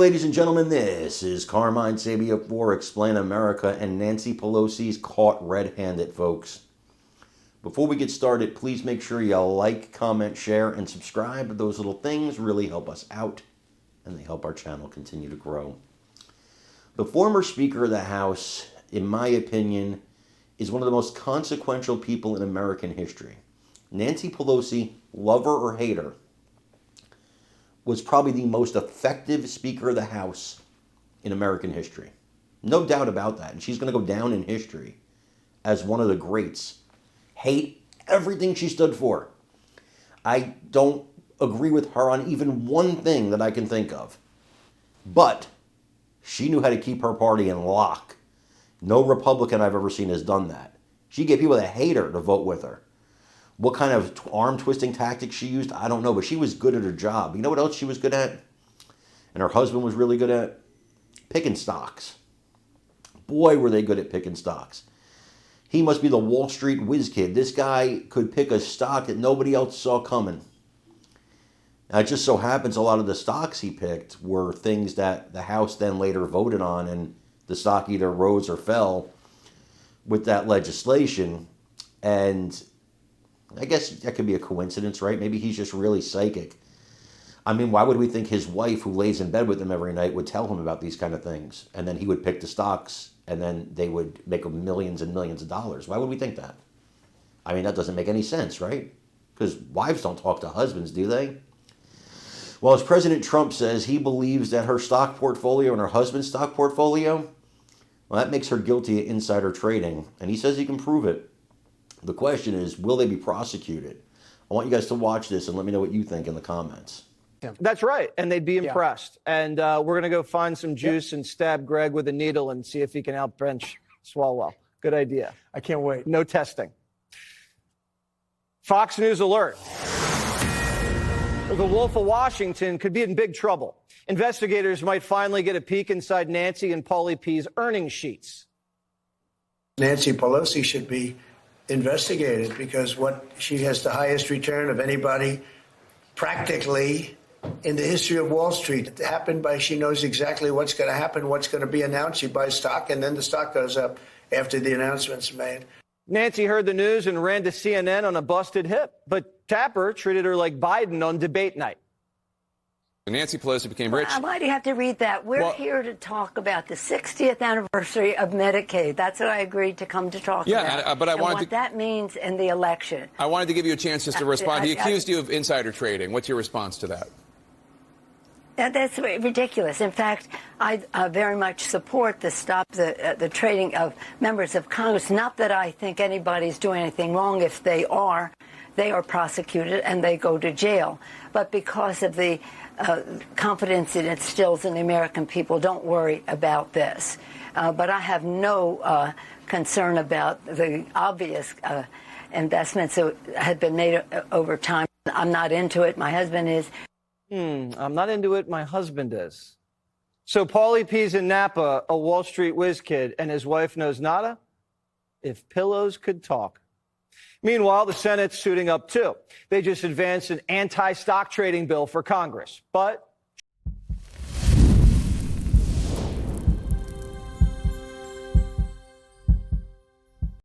ladies and gentlemen, this is Carmine Sabia for Explain America, and Nancy Pelosi's caught red-handed, folks. Before we get started, please make sure you like, comment, share, and subscribe. Those little things really help us out, and they help our channel continue to grow. The former Speaker of the House, in my opinion, is one of the most consequential people in American history. Nancy Pelosi, lover or hater, was probably the most effective Speaker of the House in American history. No doubt about that. And she's going to go down in history as one of the greats. Hate everything she stood for. I don't agree with her on even one thing that I can think of. But she knew how to keep her party in lock. No Republican I've ever seen has done that. She gave people that hate her to vote with her. What kind of arm-twisting tactics she used, I don't know, but she was good at her job. You know what else she was good at? And her husband was really good at? Picking stocks. Boy, were they good at picking stocks. He must be the Wall Street whiz kid. This guy could pick a stock that nobody else saw coming. Now, it just so happens a lot of the stocks he picked were things that the House then later voted on, and the stock either rose or fell with that legislation. And I guess that could be a coincidence, right? Maybe he's just really psychic. I mean, why would we think his wife, who lays in bed with him every night, would tell him about these kind of things? And then he would pick the stocks, and then they would make him millions and millions of dollars. Why would we think that? I mean, that doesn't make any sense, right? Because wives don't talk to husbands, do they? Well, as President Trump says, he believes that her stock portfolio and her husband's stock portfolio, well, that makes her guilty of insider trading. And he says he can prove it. The question is, will they be prosecuted? I want you guys to watch this and let me know what you think in the comments. That's right. And they'd be impressed. Yeah. And we're going to go find some juice and stab Greg with a needle and see if he can outbench Swalwell. Good idea. I can't wait. No testing. Fox News alert. The Wolf of Washington could be in big trouble. Investigators might finally get a peek inside Nancy and Paulie P's earnings sheets. Nancy Pelosi should be investigated because she has the highest return of anybody practically in the history of Wall Street. It happened she knows exactly what's going to happen, what's going to be announced. She buys stock, and then the stock goes up after the announcement's made. Nancy heard the news and ran to CNN on a busted hip, but Tapper treated her like Biden on debate night. Nancy Pelosi became rich. Why do you have to read that? We're here to talk about the 60th anniversary of Medicaid. That's what I agreed to come to talk about. Yeah, but I wanted what that means in the election. I wanted to give you a chance just to respond. He accused you of insider trading. What's your response to that? That's ridiculous. In fact, I very much support the trading of members of Congress. Not that I think anybody's doing anything wrong. If they are prosecuted and they go to jail. But because of the confidence it instills in the American people, don't worry about this. But I have no concern about the obvious investments that have been made over time. I'm not into it. My husband is. I'm not into it. My husband is. So Paulie P's in Napa, a Wall Street whiz kid, and his wife knows nada? If pillows could talk. Meanwhile, the Senate's suiting up too. They just advanced an anti-stock trading bill for Congress. But